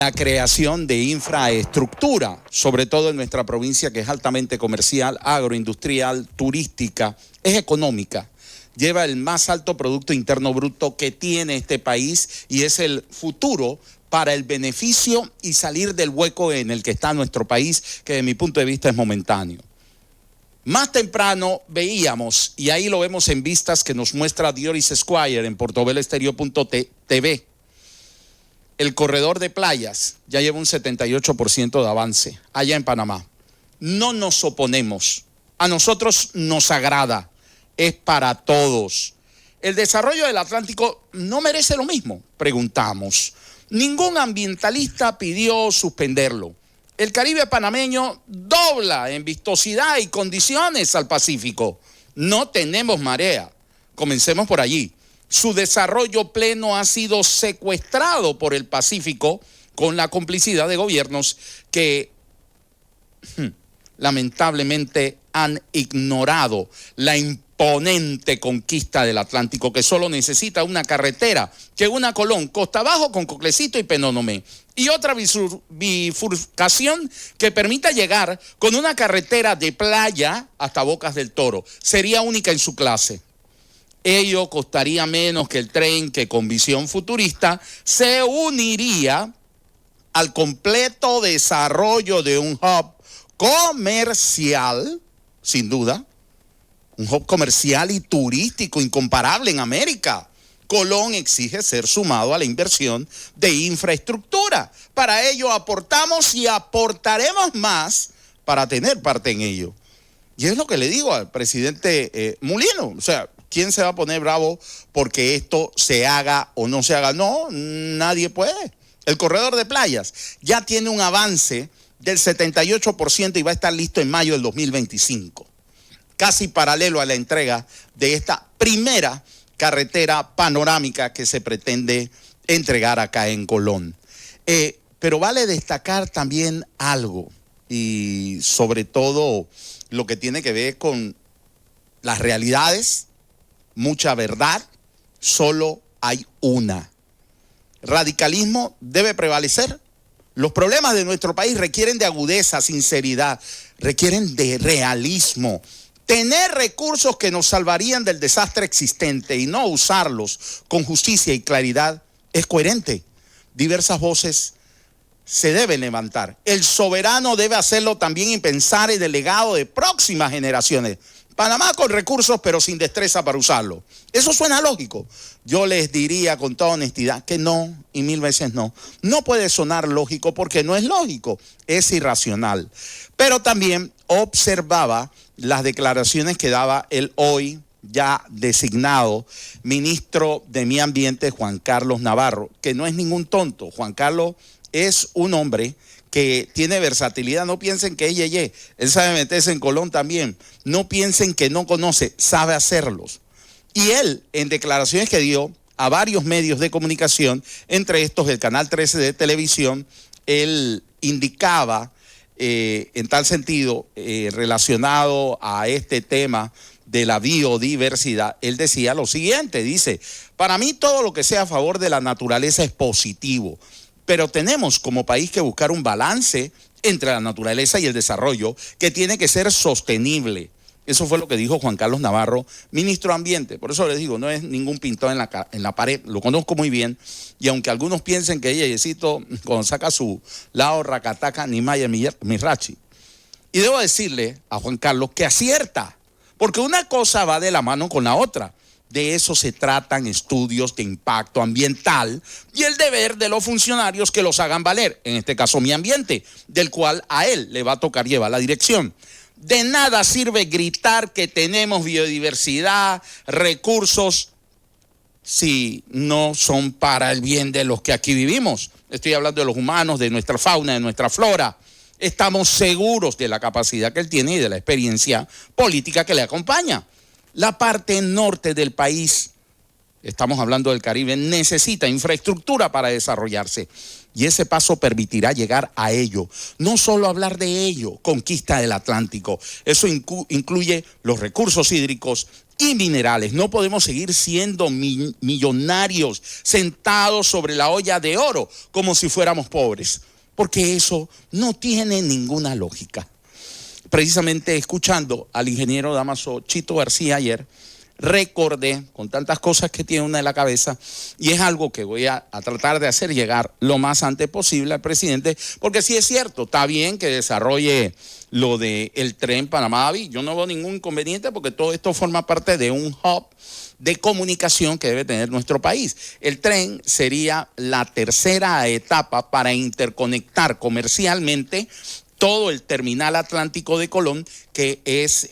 La creación de infraestructura, sobre todo en nuestra provincia, que es altamente comercial, agroindustrial, turística, es económica. Lleva el más alto Producto Interno Bruto que tiene este país y es el futuro para el beneficio y salir del hueco en el que está nuestro país, que de mi punto de vista es momentáneo. Más temprano veíamos, y ahí lo vemos en vistas que nos muestra Dioris Squire en portobelestereo.tv, el corredor de playas ya lleva un 78% de avance allá en Panamá. No nos oponemos, a nosotros nos agrada, es para todos. ¿El desarrollo del Atlántico no merece lo mismo? Preguntamos. Ningún ambientalista pidió suspenderlo. El Caribe panameño dobla en vistosidad y condiciones al Pacífico. No tenemos marea. Comencemos por allí. Su desarrollo pleno ha sido secuestrado por el Pacífico con la complicidad de gobiernos que lamentablemente han ignorado la imponente conquista del Atlántico, que solo necesita una carretera que una Colón, Costa Abajo con Coclecito y Penonomé, y otra bifurcación que permita llegar con una carretera de playa hasta Bocas del Toro. Sería única en su clase. Ello costaría menos que el tren que con visión futurista se uniría al completo desarrollo de un hub comercial, sin duda, un hub comercial y turístico incomparable en América. Colón exige ser sumado a la inversión de infraestructura. Para ello aportamos y aportaremos más para tener parte en ello. Y es lo que le digo al presidente Mulino, o sea, ¿quién se va a poner bravo porque esto se haga o no se haga? No, nadie puede. El corredor de playas ya tiene un avance del 78% y va a estar listo en mayo del 2025. Casi paralelo a la entrega de esta primera carretera panorámica que se pretende entregar acá en Colón. Pero vale destacar también algo, y sobre todo lo que tiene que ver con las realidades. Mucha verdad, solo hay una. Radicalismo debe prevalecer. Los problemas de nuestro país requieren de agudeza, sinceridad, requieren de realismo. Tener recursos que nos salvarían del desastre existente y no usarlos con justicia y claridad es coherente. Diversas voces se deben levantar. El soberano debe hacerlo también y pensar en el legado de próximas generaciones. Panamá con recursos pero sin destreza para usarlo. Eso suena lógico. Yo les diría con toda honestidad que no, y mil veces no. No puede sonar lógico porque no es lógico, es irracional. Pero también observaba las declaraciones que daba el hoy ya designado ministro de Medio Ambiente, Juan Carlos Navarro, que no es ningún tonto. Juan Carlos es un hombre que tiene versatilidad. No piensen que él sabe meterse en Colón también. No piensen que no conoce, sabe hacerlos. Y él, en declaraciones que dio a varios medios de comunicación, entre estos el Canal 13 de televisión, él indicaba en tal sentido, relacionado a este tema de la biodiversidad, él decía lo siguiente, dice, para mí todo lo que sea a favor de la naturaleza es positivo, pero tenemos como país que buscar un balance entre la naturaleza y el desarrollo que tiene que ser sostenible. Eso fue lo que dijo Juan Carlos Navarro, ministro de Ambiente. Por eso les digo, no es ningún pintor en la pared, lo conozco muy bien. Y aunque algunos piensen que Yeyecito, cuando saca su lado racataca, ni maya mirachi. Y debo decirle a Juan Carlos que acierta, porque una cosa va de la mano con la otra. De eso se tratan estudios de impacto ambiental y el deber de los funcionarios que los hagan valer, en este caso Mi Ambiente, del cual a él le va a tocar llevar la dirección. De nada sirve gritar que tenemos biodiversidad, recursos, si no son para el bien de los que aquí vivimos. Estoy hablando de los humanos, de nuestra fauna, de nuestra flora. Estamos seguros de la capacidad que él tiene y de la experiencia política que le acompaña. La parte norte del país, estamos hablando del Caribe, necesita infraestructura para desarrollarse. Y ese paso permitirá llegar a ello. No solo hablar de ello, conquista del Atlántico. Eso incluye los recursos hídricos y minerales. No podemos seguir siendo millonarios sentados sobre la olla de oro como si fuéramos pobres, porque eso no tiene ninguna lógica. Precisamente escuchando al ingeniero Dámaso Chito García ayer, recordé con tantas cosas que tiene una en la cabeza, y es algo que voy a tratar de hacer llegar lo más antes posible al presidente, porque sí es cierto, está bien que desarrolle lo del tren Panamá-David. Yo no veo ningún inconveniente porque todo esto forma parte de un hub de comunicación que debe tener nuestro país. El tren sería la tercera etapa para interconectar comercialmente todo el terminal atlántico de Colón, que es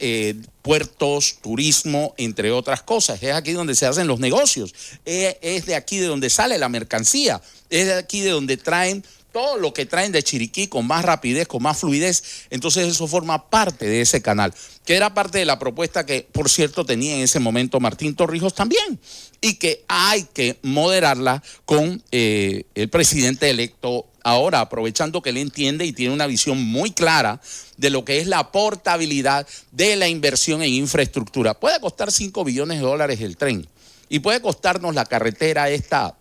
puertos, turismo, entre otras cosas. Es aquí donde se hacen los negocios, es de aquí de donde sale la mercancía, es de aquí de donde traen todo lo que traen de Chiriquí con más rapidez, con más fluidez. Entonces eso forma parte de ese canal, que era parte de la propuesta que, por cierto, tenía en ese momento Martín Torrijos también, y que hay que moderarla con el presidente electo ahora, aprovechando que él entiende y tiene una visión muy clara de lo que es la portabilidad de la inversión en infraestructura. Puede costar $5 billones el tren, y puede costarnos la carretera esta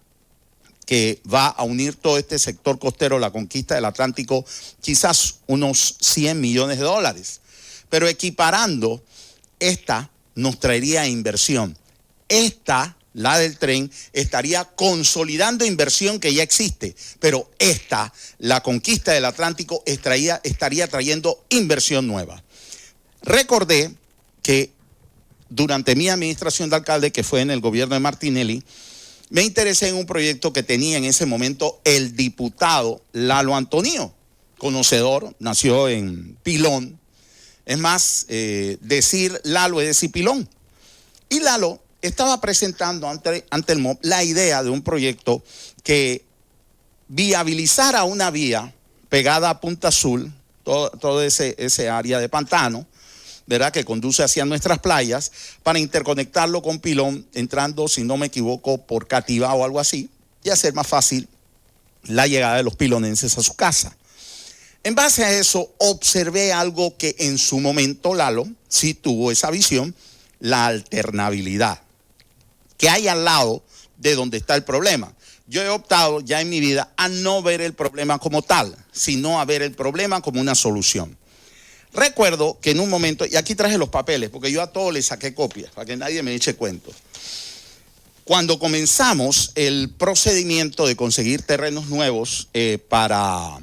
que va a unir todo este sector costero, la conquista del Atlántico, quizás unos $100 millones. Pero equiparando, esta nos traería inversión. Esta, la del tren, estaría consolidando inversión que ya existe, pero esta, la conquista del Atlántico, estaría trayendo inversión nueva. Recordé que durante mi administración de alcalde, que fue en el gobierno de Martinelli, me interesé en un proyecto que tenía en ese momento el diputado Lalo Antonio, conocedor, nació en Pilón. Es más, decir Lalo es decir Pilón. Y Lalo estaba presentando ante el MOB la idea de un proyecto que viabilizara una vía pegada a Punta Azul, todo ese área de pantano, ¿verdad?, que conduce hacia nuestras playas, para interconectarlo con Pilón, entrando, si no me equivoco, por Cativa o algo así, y hacer más fácil la llegada de los pilonenses a su casa. En base a eso, observé algo que en su momento Lalo sí tuvo esa visión, la alternabilidad que hay al lado de donde está el problema. Yo he optado ya en mi vida a no ver el problema como tal, sino a ver el problema como una solución. Recuerdo que en un momento, y aquí traje los papeles, porque yo a todos les saqué copias, para que nadie me eche cuentos. Cuando comenzamos el procedimiento de conseguir terrenos nuevos para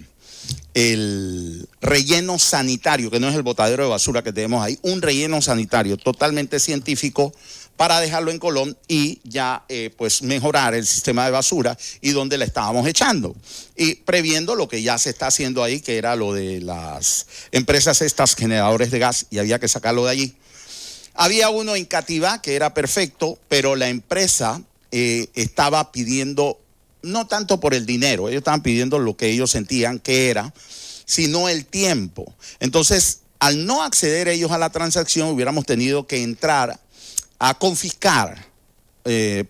el relleno sanitario, que no es el botadero de basura que tenemos ahí, un relleno sanitario totalmente científico para dejarlo en Colón y ya pues mejorar el sistema de basura y donde la estábamos echando. Y previendo lo que ya se está haciendo ahí, que era lo de las empresas estas generadores de gas, y había que sacarlo de allí. Había uno en Cativa que era perfecto, pero la empresa estaba pidiendo, no tanto por el dinero, ellos estaban pidiendo lo que ellos sentían que era, sino el tiempo. Entonces, al no acceder ellos a la transacción, hubiéramos tenido que entrar a confiscar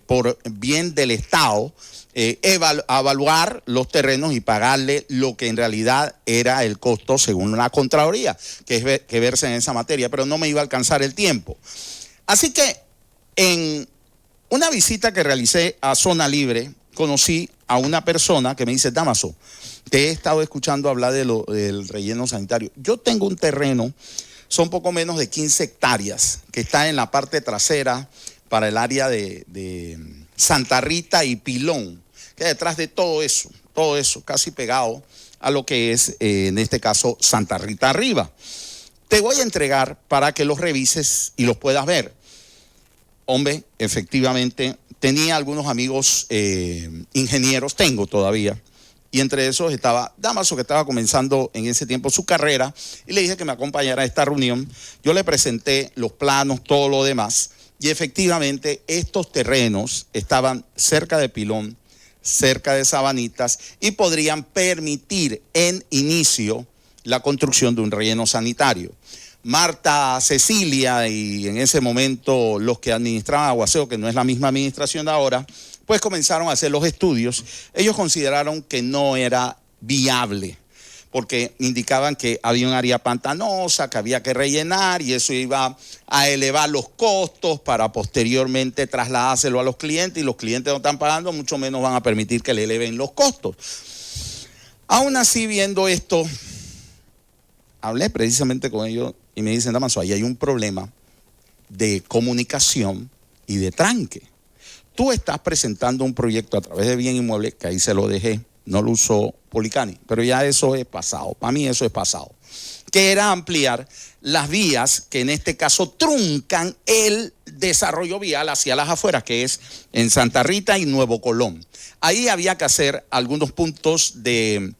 por bien del Estado, evaluar los terrenos y pagarle lo que en realidad era el costo según la Contraloría, que verse en esa materia, pero no me iba a alcanzar el tiempo. Así que en una visita que realicé a Zona Libre, conocí a una persona que me dice: Dámaso, te he estado escuchando hablar del relleno sanitario. Yo tengo un terreno, son poco menos de 15 hectáreas, que está en la parte trasera para el área de Santa Rita y Pilón, que detrás de todo eso, casi pegado a lo que es, en este caso, Santa Rita arriba. Te voy a entregar para que los revises y los puedas ver. Hombre, efectivamente, tenía algunos amigos ingenieros, tengo todavía, y entre esos estaba Dámaso, que estaba comenzando en ese tiempo su carrera, y le dije que me acompañara a esta reunión. Yo le presenté los planos, todo lo demás, y efectivamente estos terrenos estaban cerca de Pilón, cerca de Sabanitas, y podrían permitir en inicio la construcción de un relleno sanitario. Marta Cecilia y en ese momento los que administraban Aguaceo, que no es la misma administración de ahora, pues comenzaron a hacer los estudios. Ellos consideraron que no era viable, porque indicaban que había un área pantanosa, que había que rellenar y eso iba a elevar los costos para posteriormente trasladárselo a los clientes, y los clientes no están pagando, mucho menos van a permitir que le eleven los costos. Aún así, viendo esto, hablé precisamente con ellos y me dicen, Damaso, ahí hay un problema de comunicación y de tranque. Tú estás presentando un proyecto a través de Bien Inmueble, que ahí se lo dejé, no lo usó Policani, pero ya eso es pasado, para mí eso es pasado, que era ampliar las vías que en este caso truncan el desarrollo vial hacia las afueras, que es en Santa Rita y Nuevo Colón. Ahí había que hacer algunos puntos de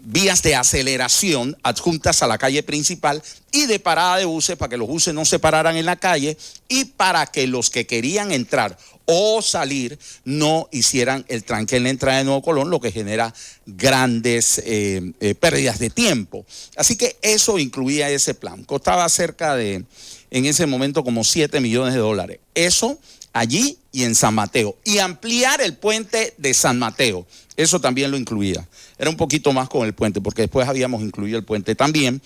vías de aceleración adjuntas a la calle principal y de parada de buses para que los buses no se pararan en la calle y para que los que querían entrar o salir no hicieran el tranque en la entrada de Nuevo Colón, lo que genera grandes pérdidas de tiempo. Así que eso incluía ese plan. Costaba cerca de, en ese momento, como 7 millones de dólares. Eso allí y en San Mateo. Y ampliar el puente de San Mateo. Eso también lo incluía. Era un poquito más con el puente, porque después habíamos incluido el puente también,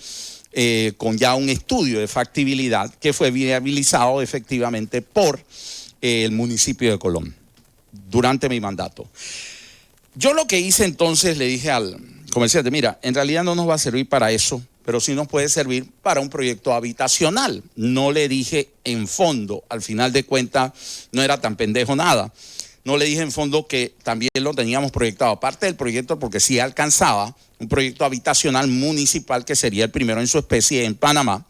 con ya un estudio de factibilidad que fue viabilizado efectivamente por el municipio de Colón durante mi mandato. Yo lo que hice entonces, le dije al comerciante, mira, en realidad no nos va a servir para eso, pero sí nos puede servir para un proyecto habitacional. No le dije en fondo, al final de cuentas no era tan pendejo nada. No le dije en fondo que también lo teníamos proyectado, aparte del proyecto, porque sí alcanzaba un proyecto habitacional municipal que sería el primero en su especie en Panamá,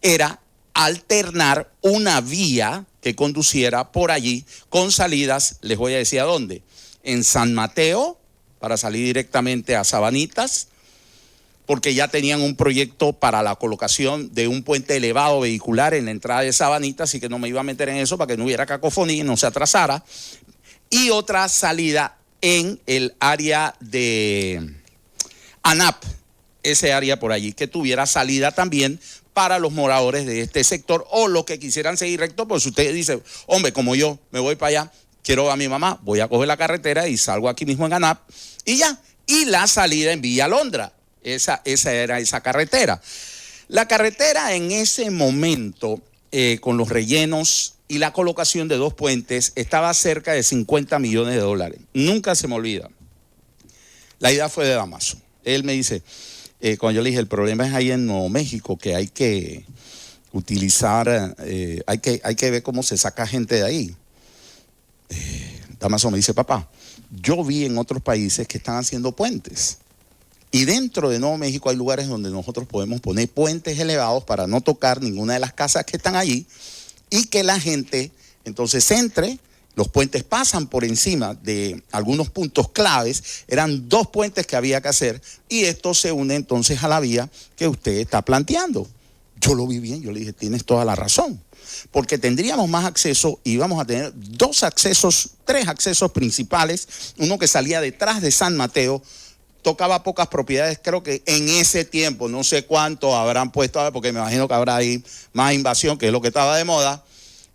era alternar una vía que conduciera por allí con salidas, les voy a decir a dónde, en San Mateo, para salir directamente a Sabanitas, porque ya tenían un proyecto para la colocación de un puente elevado vehicular en la entrada de Sabanitas, así que no me iba a meter en eso para que no hubiera cacofonía y no se atrasara, y otra salida en el área de ANAP, ese área por allí, que tuviera salida también para los moradores de este sector o los que quisieran seguir recto, pues usted dice, hombre, como yo me voy para allá, quiero ver a mi mamá, voy a coger la carretera y salgo aquí mismo en ANAP y ya. Y la salida en Villa Alondra, esa era esa carretera. La carretera en ese momento, con los rellenos y la colocación de 2 puentes, estaba cerca de 50 millones de dólares. Nunca se me olvida. La idea fue de Damaso. Él me dice, cuando yo le dije, el problema es ahí en Nuevo México, que hay que utilizar, hay que ver cómo se saca gente de ahí. Damaso me dice, papá, yo vi en otros países que están haciendo puentes. Y dentro de Nuevo México hay lugares donde nosotros podemos poner puentes elevados para no tocar ninguna de las casas que están allí y que la gente entonces entre. Los puentes pasan por encima de algunos puntos claves, eran 2 puentes que había que hacer y esto se une entonces a la vía que usted está planteando. Yo lo vi bien, yo le dije, tienes toda la razón, porque tendríamos más acceso y íbamos a tener 2 accesos, 3 accesos principales, uno que salía detrás de San Mateo, tocaba pocas propiedades, creo que en ese tiempo, no sé cuánto habrán puesto, porque me imagino que habrá ahí más invasión, que es lo que estaba de moda.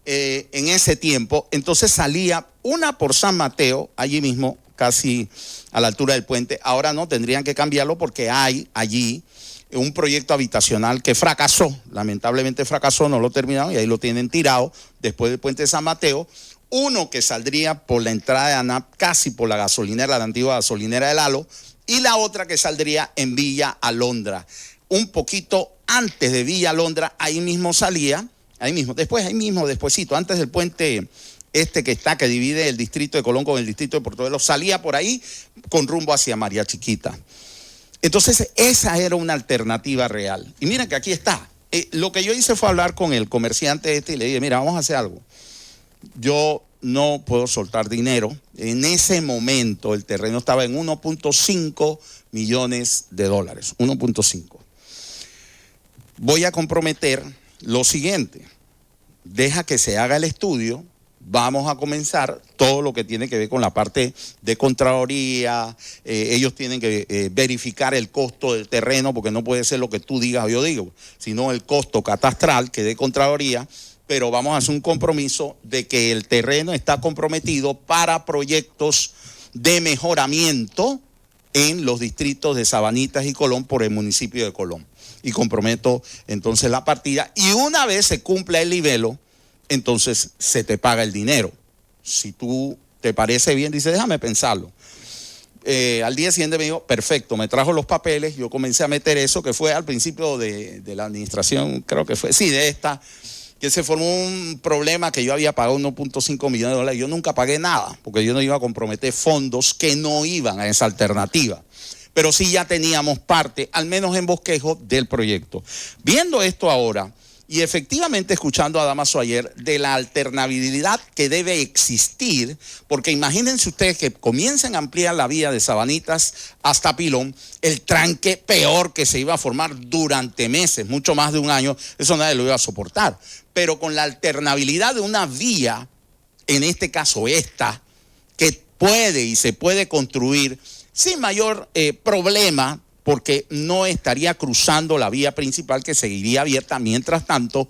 En ese tiempo, entonces salía una por San Mateo, allí mismo, casi a la altura del puente. Ahora no, tendrían que cambiarlo porque hay allí un proyecto habitacional que fracasó, lamentablemente fracasó, no lo terminaron y ahí lo tienen tirado después del puente de San Mateo. Uno que saldría por la entrada de ANAP, casi por la gasolinera, la antigua gasolinera del Halo, y la otra que saldría en Villa Alondra. Un poquito antes de Villa Alondra, ahí mismo salía. Ahí mismo, despuésito, antes del puente que divide el distrito de Colón con el distrito de Portobelo, salía por ahí con rumbo hacia María Chiquita. Entonces, esa era una alternativa real. Y miren que aquí está. Lo que yo hice fue hablar con el comerciante y le dije, mira, vamos a hacer algo. Yo no puedo soltar dinero. En ese momento el terreno estaba en 1.5 millones de dólares. 1.5. Voy a comprometer lo siguiente, deja que se haga el estudio, vamos a comenzar todo lo que tiene que ver con la parte de Contraloría, ellos tienen que verificar el costo del terreno, porque no puede ser lo que tú digas o yo digo, sino el costo catastral que dé Contraloría, pero vamos a hacer un compromiso de que el terreno está comprometido para proyectos de mejoramiento en los distritos de Sabanitas y Colón por el municipio de Colón. Y comprometo entonces la partida. Y una vez se cumpla el libelo, entonces se te paga el dinero. Si tú te parece bien, dice, déjame pensarlo. Al día siguiente me dijo, perfecto, me trajo los papeles, yo comencé a meter eso, que fue al principio de la administración, creo que fue, sí, de esta, que se formó un problema que yo había pagado 1.5 millones de dólares. Yo nunca pagué nada, porque yo no iba a comprometer fondos que no iban a esa alternativa. Pero sí ya teníamos parte, al menos en bosquejo, del proyecto. Viendo esto ahora, y efectivamente escuchando a Damaso ayer, de la alternabilidad que debe existir, porque imagínense ustedes que comiencen a ampliar la vía de Sabanitas hasta Pilón, el tranque peor que se iba a formar durante meses, mucho más de un año, eso nadie lo iba a soportar. Pero con la alternabilidad de una vía, en este caso esta, que puede y se puede construir sin mayor problema, porque no estaría cruzando la vía principal que seguiría abierta. Mientras tanto,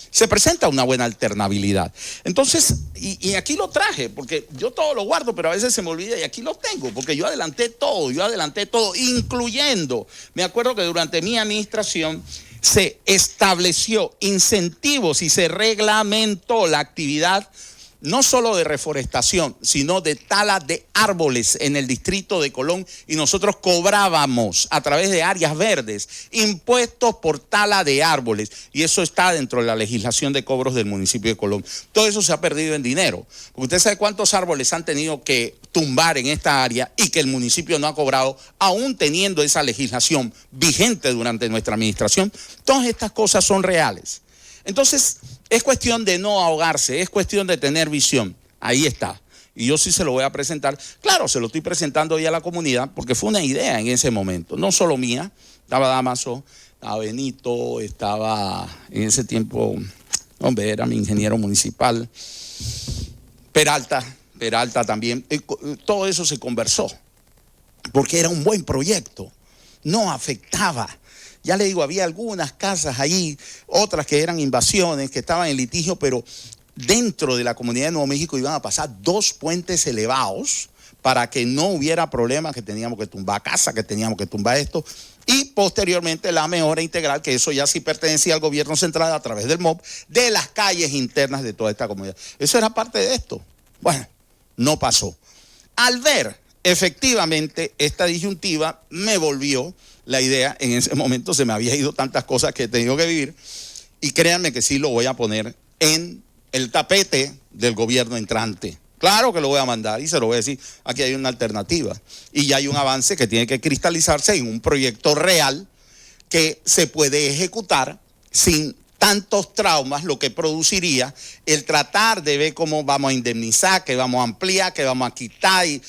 se presenta una buena alternabilidad. Entonces, y aquí lo traje, porque yo todo lo guardo, pero a veces se me olvida y aquí lo tengo, porque yo adelanté todo, incluyendo, me acuerdo que durante mi administración se estableció incentivos y se reglamentó la actividad no solo de reforestación, sino de tala de árboles en el distrito de Colón, y nosotros cobrábamos a través de áreas verdes impuestos por tala de árboles, y eso está dentro de la legislación de cobros del municipio de Colón. Todo eso se ha perdido en dinero, porque usted sabe cuántos árboles han tenido que tumbar en esta área y que el municipio no ha cobrado, aún teniendo esa legislación vigente durante nuestra administración. Todas estas cosas son reales. Entonces, es cuestión de no ahogarse, es cuestión de tener visión. Ahí está. Y yo sí se lo voy a presentar. Claro, se lo estoy presentando hoy a la comunidad porque fue una idea en ese momento, no solo mía. Estaba Damaso, estaba Benito, estaba en ese tiempo, hombre, era mi ingeniero municipal, Peralta también. Todo eso se conversó porque era un buen proyecto, no afectaba. Ya le digo, había algunas casas allí, otras que eran invasiones, que estaban en litigio, pero dentro de la comunidad de Nuevo México iban a pasar 2 puentes elevados para que no hubiera problemas, que teníamos que tumbar casa, que teníamos que tumbar esto, y posteriormente la mejora integral, que eso ya sí pertenecía al gobierno central a través del MOB, de las calles internas de toda esta comunidad. Eso era parte de esto. Bueno, no pasó. Al ver efectivamente esta disyuntiva, me volvió la idea. En ese momento se me había ido tantas cosas que he tenido que vivir, y créanme que sí lo voy a poner en el tapete del gobierno entrante. Claro que lo voy a mandar y se lo voy a decir, aquí hay una alternativa y ya hay un avance que tiene que cristalizarse en un proyecto real que se puede ejecutar sin tantos traumas, lo que produciría el tratar de ver cómo vamos a indemnizar, que vamos a ampliar, que vamos a quitar, y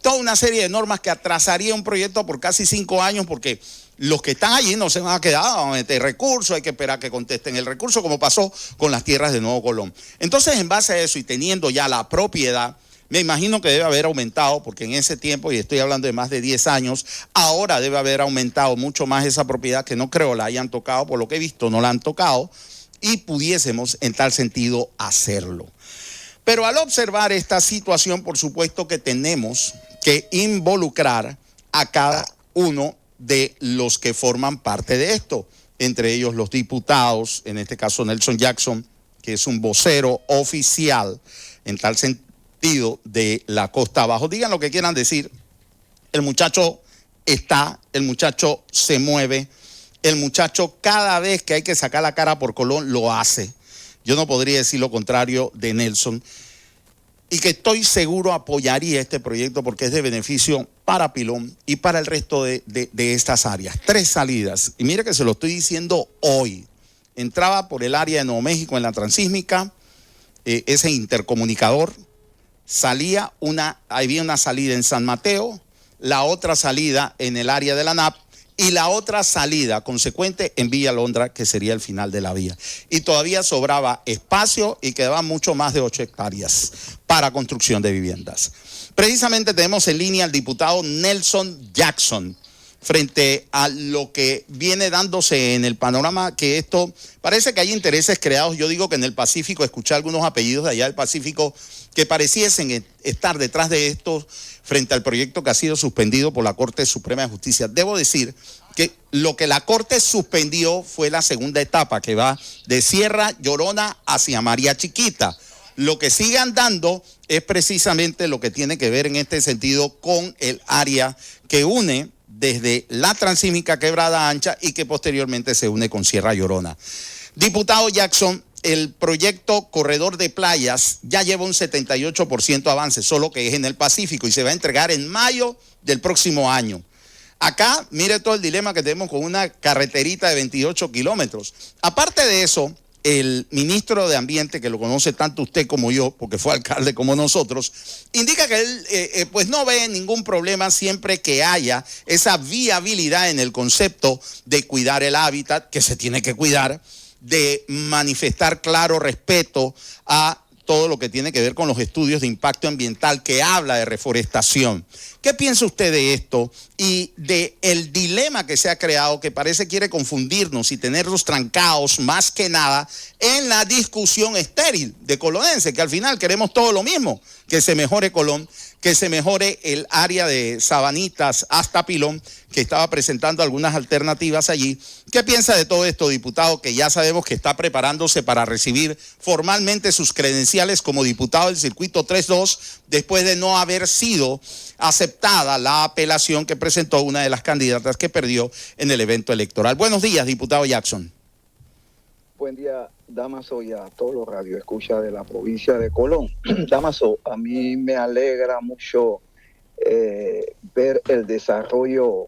toda una serie de normas que atrasaría un proyecto por casi 5 años, porque los que están allí no se van a quedar, van a meter recursos, hay que esperar que contesten el recurso, como pasó con las tierras de Nuevo Colón. Entonces, en base a eso y teniendo ya la propiedad, me imagino que debe haber aumentado, porque en ese tiempo, y estoy hablando de más de 10 años, ahora debe haber aumentado mucho más esa propiedad, que no creo la hayan tocado, por lo que he visto no la han tocado, y pudiésemos en tal sentido hacerlo. Pero al observar esta situación, por supuesto que tenemos que involucrar a cada uno de los que forman parte de esto, entre ellos los diputados, en este caso Nelson Jackson, que es un vocero oficial en tal sentido de la costa abajo. Digan lo que quieran decir, el muchacho está, el muchacho se mueve, el muchacho cada vez que hay que sacar la cara por Colón lo hace. Yo no podría decir lo contrario de Nelson, y que estoy seguro apoyaría este proyecto porque es de beneficio para Pilón y para el resto de estas áreas. 3 salidas, y mire que se lo estoy diciendo hoy. Entraba por el área de Nuevo México en la transísmica, ese intercomunicador. Había una salida en San Mateo, la otra salida en el área de la NAP y la otra salida consecuente en Villa Alondra, que sería el final de la vía. Y todavía sobraba espacio y quedaban mucho más de 8 hectáreas para construcción de viviendas. Precisamente tenemos en línea al diputado Nelson Jackson, frente a lo que viene dándose en el panorama, que esto parece que hay intereses creados. Yo digo que en el Pacífico, escuché algunos apellidos de allá del Pacífico que pareciesen estar detrás de esto frente al proyecto que ha sido suspendido por la Corte Suprema de Justicia. Debo decir que lo que la Corte suspendió fue la segunda etapa, que va de Sierra Llorona hacia María Chiquita. Lo que sigue andando es precisamente lo que tiene que ver en este sentido con el área que une desde la Transísmica Quebrada Ancha y que posteriormente se une con Sierra Llorona. Diputado Jackson, el proyecto Corredor de Playas ya lleva un 78% avance, solo que es en el Pacífico y se va a entregar en mayo del próximo año. Acá, mire todo el dilema que tenemos con una carreterita de 28 kilómetros. Aparte de eso, el ministro de Ambiente, que lo conoce tanto usted como yo, porque fue alcalde como nosotros, indica que él pues no ve ningún problema siempre que haya esa viabilidad en el concepto de cuidar el hábitat, que se tiene que cuidar, de manifestar claro respeto a todo lo que tiene que ver con los estudios de impacto ambiental que habla de reforestación. ¿Qué piensa usted de esto y de el dilema que se ha creado, que parece quiere confundirnos y tenerlos trancados más que nada en la discusión estéril de colonense, que al final queremos todo lo mismo, que se mejore Colón, que se mejore el área de Sabanitas hasta Pilón, que estaba presentando algunas alternativas allí? ¿Qué piensa de todo esto, diputado, que ya sabemos que está preparándose para recibir formalmente sus credenciales como diputado del Circuito 3-2, después de no haber sido aceptada la apelación que presentó una de las candidatas que perdió en el evento electoral? Buenos días, diputado Jackson. Buen día, Damaso, y a todos los radioescuchas de la provincia de Colón. Damaso, a mí me alegra mucho ver el desarrollo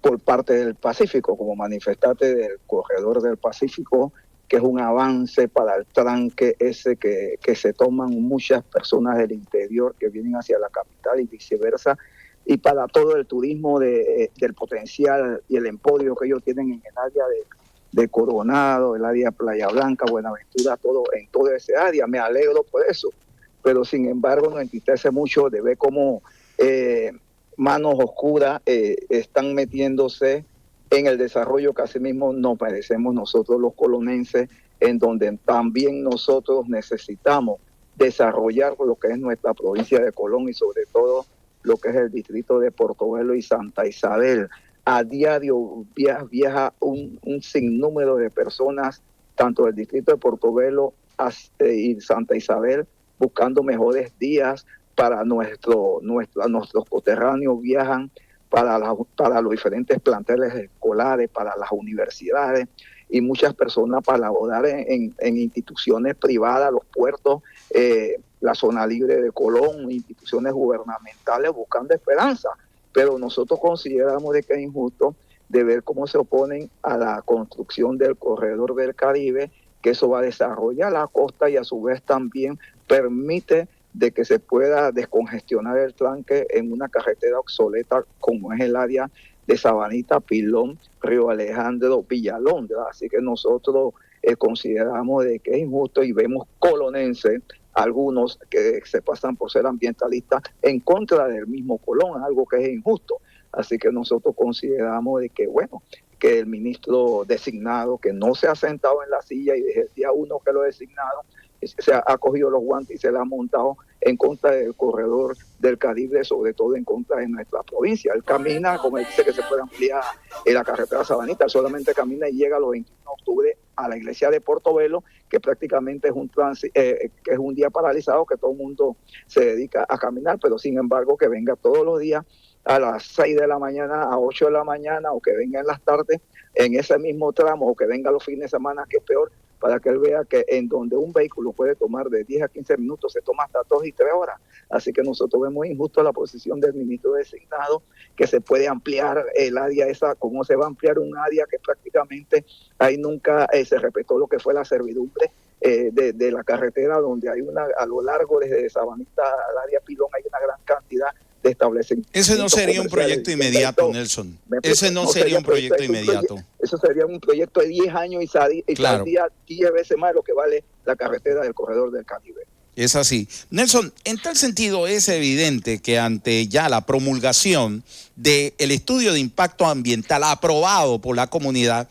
por parte del Pacífico, como manifestaste del Corredor del Pacífico, que es un avance para el tranque ese que se toman muchas personas del interior que vienen hacia la capital y viceversa, y para todo el turismo del potencial y el emporio que ellos tienen en el área de Coronado, el área de Playa Blanca, Buenaventura, en toda esa área. Me alegro por eso, pero sin embargo nos entristece mucho de ver cómo manos oscuras están metiéndose en el desarrollo que así mismo nos merecemos nosotros los colonenses, en donde también nosotros necesitamos desarrollar lo que es nuestra provincia de Colón y sobre todo lo que es el distrito de Portobelo y Santa Isabel. A diario viaja un sinnúmero de personas, tanto del distrito de Portobelo y Santa Isabel, buscando mejores días para nuestros coterráneos. Viajan para los diferentes planteles escolares, para las universidades, y muchas personas para laborar en instituciones privadas, los puertos, la zona libre de Colón, instituciones gubernamentales, buscando esperanza. Pero nosotros consideramos de que es injusto de ver cómo se oponen a la construcción del Corredor del Caribe, que eso va a desarrollar la costa y a su vez también permite de que se pueda descongestionar el tranque en una carretera obsoleta como es el área de Sabanita, Pilón, Río Alejandro, Villalondra. Así que nosotros consideramos de que es injusto y vemos colonenses, algunos que se pasan por ser ambientalistas, en contra del mismo Colón, algo que es injusto. Así que nosotros consideramos de que, bueno, que el ministro designado, que no se ha sentado en la silla y desde el día uno que lo designaron, se ha cogido los guantes y se la ha montado en contra del Corredor del Caribe, sobre todo en contra de nuestra provincia. Él camina, como él dice que se puede ampliar en la carretera Sabanita, él solamente camina y llega los 21 de octubre a la iglesia de Portobelo, que prácticamente es que es un día paralizado, que todo el mundo se dedica a caminar, pero sin embargo que venga todos los días a las 6 de la mañana, a 8 de la mañana, o que venga en las tardes en ese mismo tramo, o que venga los fines de semana, que es peor, para que él vea que en donde un vehículo puede tomar de 10 a 15 minutos, se toma hasta 2 y 3 horas. Así que nosotros vemos injusto la posición del ministro designado, que se puede ampliar el área esa. ¿Cómo se va a ampliar un área que prácticamente ahí nunca se respetó lo que fue la servidumbre de la carretera, donde hay a lo largo desde Sabanita al área Pilón hay una gran cantidad de establecimientos? Ese no sería un proyecto inmediato, Nelson. Ese no sería un proyecto inmediato. Eso sería un proyecto de 10 años y claro, saldría 10 veces más lo que vale la carretera del Corredor del Caribe. Es así. Nelson, en tal sentido es evidente que ante ya la promulgación del estudio de impacto ambiental aprobado por la comunidad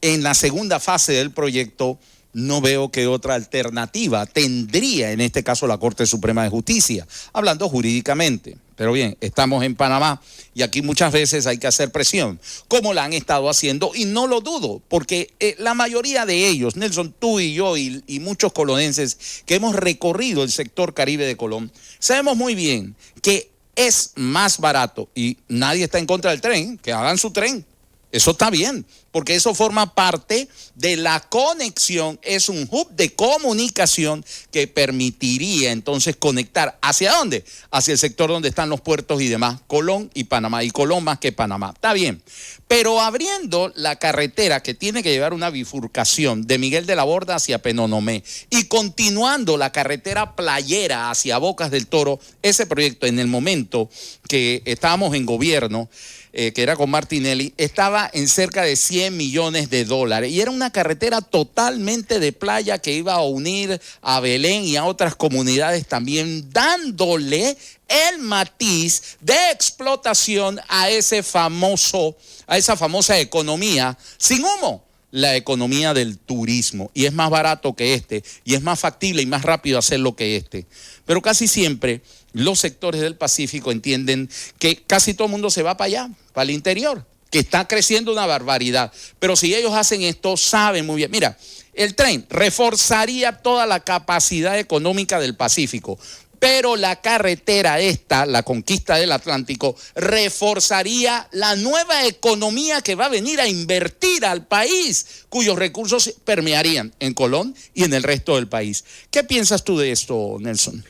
en la segunda fase del proyecto, no veo qué otra alternativa tendría en este caso la Corte Suprema de Justicia, hablando jurídicamente. Pero bien, estamos en Panamá y aquí muchas veces hay que hacer presión, como la han estado haciendo, y no lo dudo, porque la mayoría de ellos, Nelson, tú y yo y muchos colonenses que hemos recorrido el sector Caribe de Colón, sabemos muy bien que es más barato, y nadie está en contra del tren, que hagan su tren. Eso está bien, porque eso forma parte de la conexión, es un hub de comunicación que permitiría entonces conectar, ¿hacia dónde? Hacia el sector donde están los puertos y demás, Colón y Panamá, y Colón más que Panamá, está bien. Pero abriendo la carretera que tiene que llevar una bifurcación de Miguel de la Borda hacia Penonomé y continuando la carretera playera hacia Bocas del Toro, ese proyecto en el momento que estábamos en gobierno, que era con Martinelli, estaba en cerca de 100 millones de dólares y era una carretera totalmente de playa que iba a unir a Belén y a otras comunidades también, dándole el matiz de explotación a esa famosa economía sin humo, la economía del turismo, y es más barato que este, y es más factible y más rápido hacerlo que este. Pero casi siempre los sectores del Pacífico entienden que casi todo el mundo se va para allá, para el interior, que está creciendo una barbaridad. Pero si ellos hacen esto, saben muy bien. Mira, el tren reforzaría toda la capacidad económica del Pacífico, pero la carretera esta, la conquista del Atlántico, reforzaría la nueva economía que va a venir a invertir al país, cuyos recursos permearían en Colón y en el resto del país. ¿Qué piensas tú de esto, Nelson?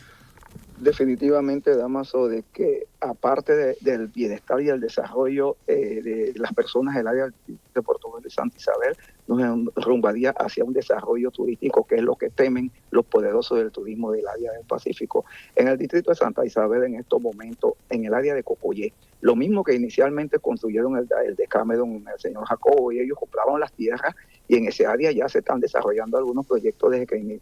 Definitivamente, Damaso, de que aparte del bienestar y el desarrollo de las personas del área de Puerto de Santa Isabel, nos rumbaría hacia un desarrollo turístico, que es lo que temen los poderosos del turismo del área del Pacífico. En el distrito de Santa Isabel, en estos momentos, en el área de Cocoyé, lo mismo que inicialmente construyeron el de Cameron, el señor Jacobo, y ellos compraban las tierras, y en ese área ya se están desarrollando algunos proyectos desde que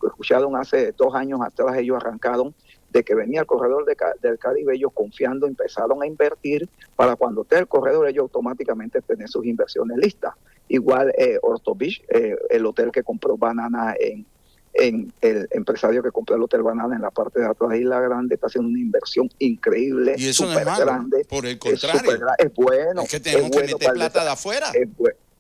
escucharon hace 2 años atrás, ellos arrancaron de que venía el corredor del Caribe, ellos confiando empezaron a invertir para cuando esté el corredor ellos automáticamente tener sus inversiones listas. Igual Orto Beach, el hotel que compró Banana en el empresario que compró el Hotel Banana en la parte de atrás de Isla Grande, está haciendo una inversión increíble, y eso no es malo, grande, por el contrario, es bueno, es que tenemos que meter plata de afuera.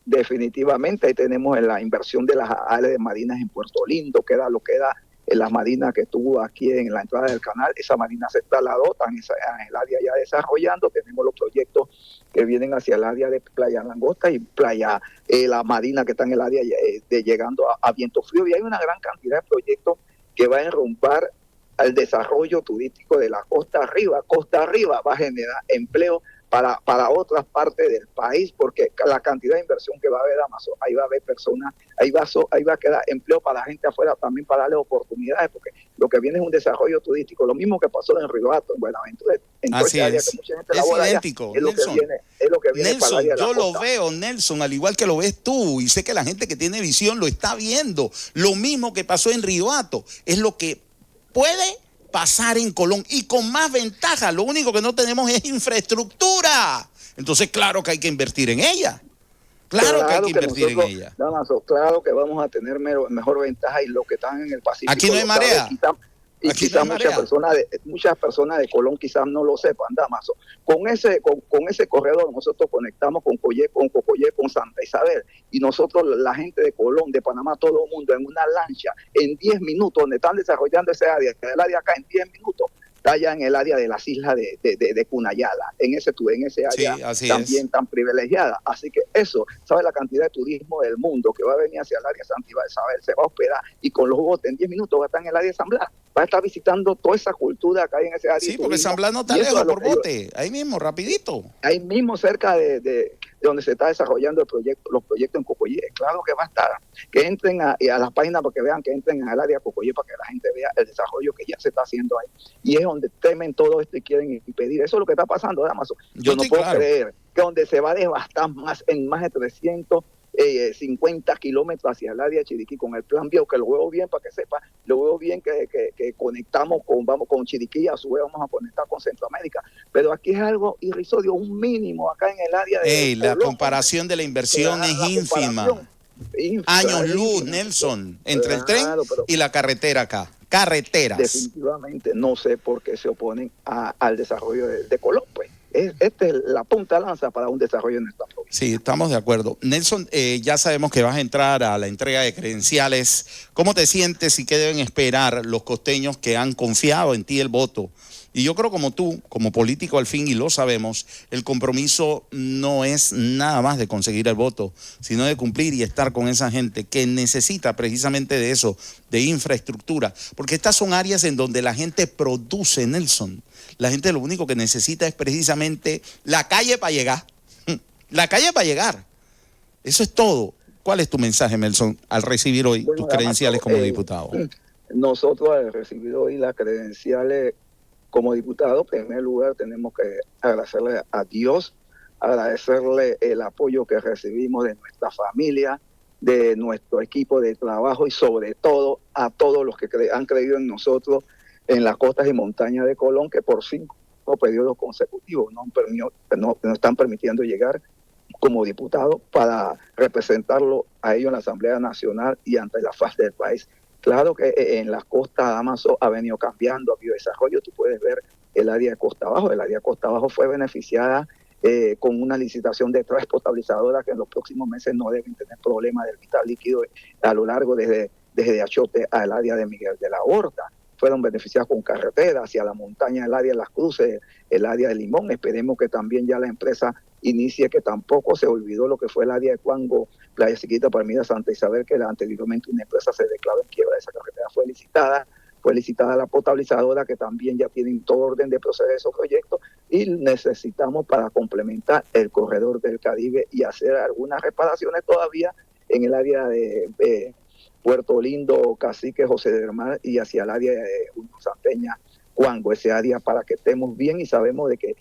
Definitivamente ahí tenemos la inversión de las áreas de marinas en Puerto Lindo, que era lo que era la marina que estuvo aquí en la entrada del canal. Esa marina se trasladó, están en el área ya desarrollando. Tenemos los proyectos que vienen hacia el área de Playa Langosta y Playa la marina que está en el área de llegando a Viento Frío, y hay una gran cantidad de proyectos que va a enrumbar al desarrollo turístico de la costa arriba. Costa arriba va a generar empleo para otras partes del país, porque la cantidad de inversión que va a haber Amazon, ahí va a haber personas, ahí va a quedar empleo para la gente afuera también, para darle oportunidades, porque lo que viene es un desarrollo turístico, lo mismo que pasó en Río Hato, en Buenaventura, en toda esa área que mucha gente labora idéntico, allá, es lo que viene Nelson, para el área de la yo costa. lo veo, Nelson, al igual que lo ves tú, y sé que la gente que tiene visión lo está viendo. Lo mismo que pasó en Río Hato, es lo que puede pasar en Colón, y con más ventaja. Lo único que no tenemos es infraestructura. Entonces, claro que hay que invertir en ella. Claro que hay que invertir en ella. Damaso, claro que vamos a tener mejor ventaja, y los que están en el Pacífico. Aquí no hay marea. Y quizás muchas personas de Colón quizás no lo sepan, Damaso. Con ese corredor nosotros conectamos con Cocoyé, con Santa Isabel, y nosotros, la gente de Colón, de Panamá, todo el mundo en una lancha, en 10 minutos, donde están desarrollando ese área, el área acá en 10 minutos, está allá en el área de las islas de Cunayala, en ese área sí, también tan privilegiada. Así que eso, ¿sabe la cantidad de turismo del mundo que va a venir hacia el área de Santa Isabel? Se va a hospedar, y con los botes en 10 minutos va a estar en el área de San Blas, va a estar visitando toda esa cultura que hay en ese área. Sí, porque San Blas no está lejos por bote, ahí mismo, rapidito. Ahí mismo, cerca de donde se está desarrollando los proyectos en Cocoyé. Claro que va a estar. Que entren a las páginas para que vean, que entren al área de Cocoyé para que la gente vea el desarrollo que ya se está haciendo ahí. Y es donde temen todo esto y quieren impedir. Eso es lo que está pasando, Damaso. Yo no puedo creer que donde se va a devastar en más de 300 50 kilómetros hacia el área de Chiriquí con el plan Bio, que lo veo bien para que sepa, lo veo bien que conectamos con Chiriquí, a su vez vamos a conectar con Centroamérica, pero aquí es algo irrisorio, un mínimo acá en el área de La Colón, comparación de la inversión es ínfima. Años luz, Nelson, entre el tren y la carretera acá. Carreteras. Definitivamente no sé por qué se oponen al desarrollo de Colón, pues. Esta es la punta de lanza para un desarrollo en esta provincia. Sí, estamos de acuerdo. Nelson, ya sabemos que vas a entrar a la entrega de credenciales. ¿Cómo te sientes y qué deben esperar los costeños que han confiado en ti el voto? Y yo creo como tú, como político al fin, y lo sabemos, el compromiso no es nada más de conseguir el voto, sino de cumplir y estar con esa gente que necesita precisamente de eso, de infraestructura. Porque estas son áreas en donde la gente produce, Nelson. La gente lo único que necesita es precisamente la calle para llegar. La calle para llegar. Eso es todo. ¿Cuál es tu mensaje, Nelson, al recibir hoy tus credenciales como diputado? Nosotros al recibir hoy las credenciales como diputado, en primer lugar tenemos que agradecerle a Dios, agradecerle el apoyo que recibimos de nuestra familia, de nuestro equipo de trabajo y sobre todo a todos los que han creído en nosotros en las costas y montañas de Colón, que por 5 periodos consecutivos nos están permitiendo llegar como diputado para representarlo a ellos en la Asamblea Nacional y ante la faz del país. Claro que en las costas Damaso ha venido cambiando, ha habido desarrollo. Tú puedes ver el área de Costa Abajo. El área de Costa Abajo fue beneficiada con una licitación de 3 potabilizadoras que en los próximos meses no deben tener problemas del vital líquido a lo largo desde Achote al área de Miguel de la Horta. Fueron beneficiadas con carretera hacia la montaña, el área de Las Cruces, el área de Limón. Esperemos que también ya la empresa inicie, que tampoco se olvidó lo que fue el área de Cuango, Playa Chiquita, Palmira, Santa Isabel, que anteriormente una empresa se declaró en quiebra. Esa carretera fue licitada la potabilizadora, que también ya tienen todo orden de proceder a esos proyectos, y necesitamos para complementar el corredor del Caribe y hacer algunas reparaciones todavía en el área de Puerto Lindo, Cacique, José del Mar y hacia el área de Santeña, Cuango, ese área, para que estemos bien y sabemos de que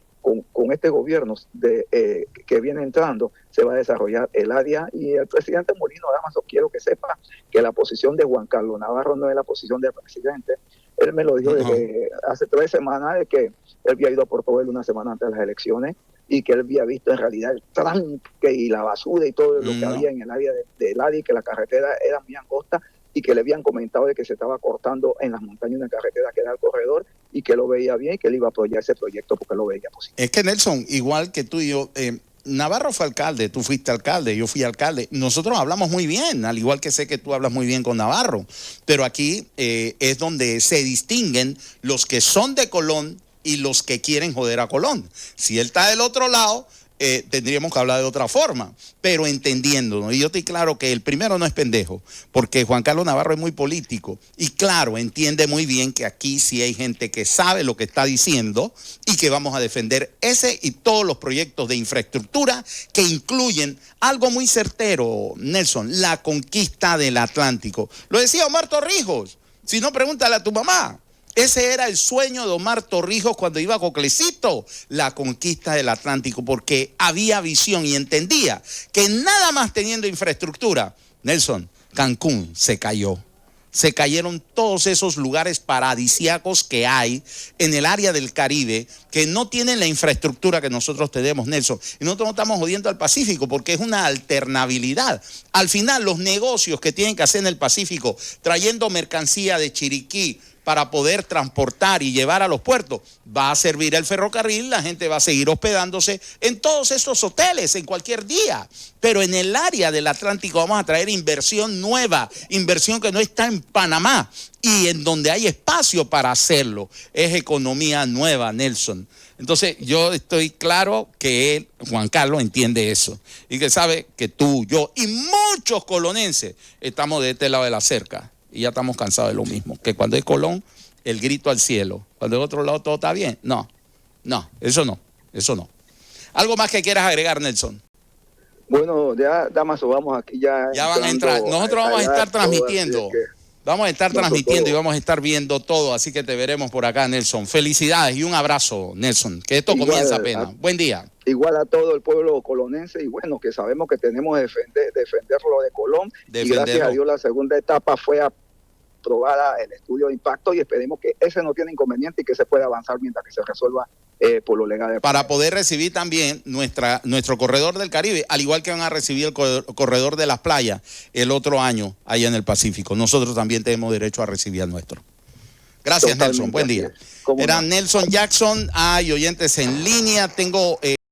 con este gobierno que viene entrando se va a desarrollar el área. Y el presidente Molino Damaso, quiero que sepa que la posición de Juan Carlos Navarro no es la posición del presidente. Él me lo dijo desde hace 3 semanas, de que él había ido a Puerto Velo una semana antes de las elecciones y que él había visto en realidad el tranque y la basura y todo lo que había en el área del área, y que la carretera era muy angosta y que le habían comentado de que se estaba cortando en las montañas una carretera que era el corredor, y que lo veía bien y que él iba a apoyar ese proyecto porque lo veía positivo. Es que, Nelson, igual que tú y yo, Navarro fue alcalde, tú fuiste alcalde, yo fui alcalde. Nosotros hablamos muy bien, al igual que sé que tú hablas muy bien con Navarro. Pero aquí es donde se distinguen los que son de Colón y los que quieren joder a Colón. Si él está del otro lado, tendríamos que hablar de otra forma, pero entendiéndonos. Y yo estoy claro que el primero no es pendejo, porque Juan Carlos Navarro es muy político y claro, entiende muy bien que aquí sí hay gente que sabe lo que está diciendo y que vamos a defender ese y todos los proyectos de infraestructura que incluyen algo muy certero, Nelson, la conquista del Atlántico. Lo decía Omar Torrijos, si no, pregúntale a tu mamá. Ese era el sueño de Omar Torrijos cuando iba a Coclecito, la conquista del Atlántico, porque había visión y entendía que nada más teniendo infraestructura, Nelson, Cancún se cayó. Se cayeron todos esos lugares paradisíacos que hay en el área del Caribe que no tienen la infraestructura que nosotros tenemos, Nelson. Y nosotros no estamos jodiendo al Pacífico porque es una alternabilidad. Al final, los negocios que tienen que hacer en el Pacífico, trayendo mercancía de Chiriquí, para poder transportar y llevar a los puertos, va a servir el ferrocarril, la gente va a seguir hospedándose en todos estos hoteles en cualquier día, pero en el área del Atlántico vamos a traer inversión nueva, inversión que no está en Panamá y en donde hay espacio para hacerlo, es economía nueva, Nelson. Entonces yo estoy claro que él, Juan Carlos, entiende eso y que sabe que tú, yo y muchos colonenses estamos de este lado de la cerca. Y ya estamos cansados de lo mismo, que cuando es Colón, el grito al cielo. Cuando es otro lado todo está bien. No, eso no. ¿Algo más que quieras agregar, Nelson? Bueno, ya, Damaso, vamos aquí ya. Ya van a entrar. Nosotros vamos a estar transmitiendo. Vamos a estar transmitiendo y vamos a estar viendo todo, así que te veremos por acá, Nelson. Felicidades y un abrazo, Nelson, que esto comienza apenas. Buen día. igual a todo el pueblo colonense, y bueno, que sabemos que tenemos que defenderlo de Colón, y gracias a Dios la segunda etapa fue aprobada el estudio de impacto, y esperemos que ese no tiene inconveniente y que se pueda avanzar mientras que se resuelva por lo legal. Para poder recibir también nuestro corredor del Caribe, al igual que van a recibir el corredor de las playas el otro año allá en el Pacífico. Nosotros también tenemos derecho a recibir el nuestro. Gracias, Nelson. Buen día. Era Nelson Jackson. Hay oyentes en línea. Tengo...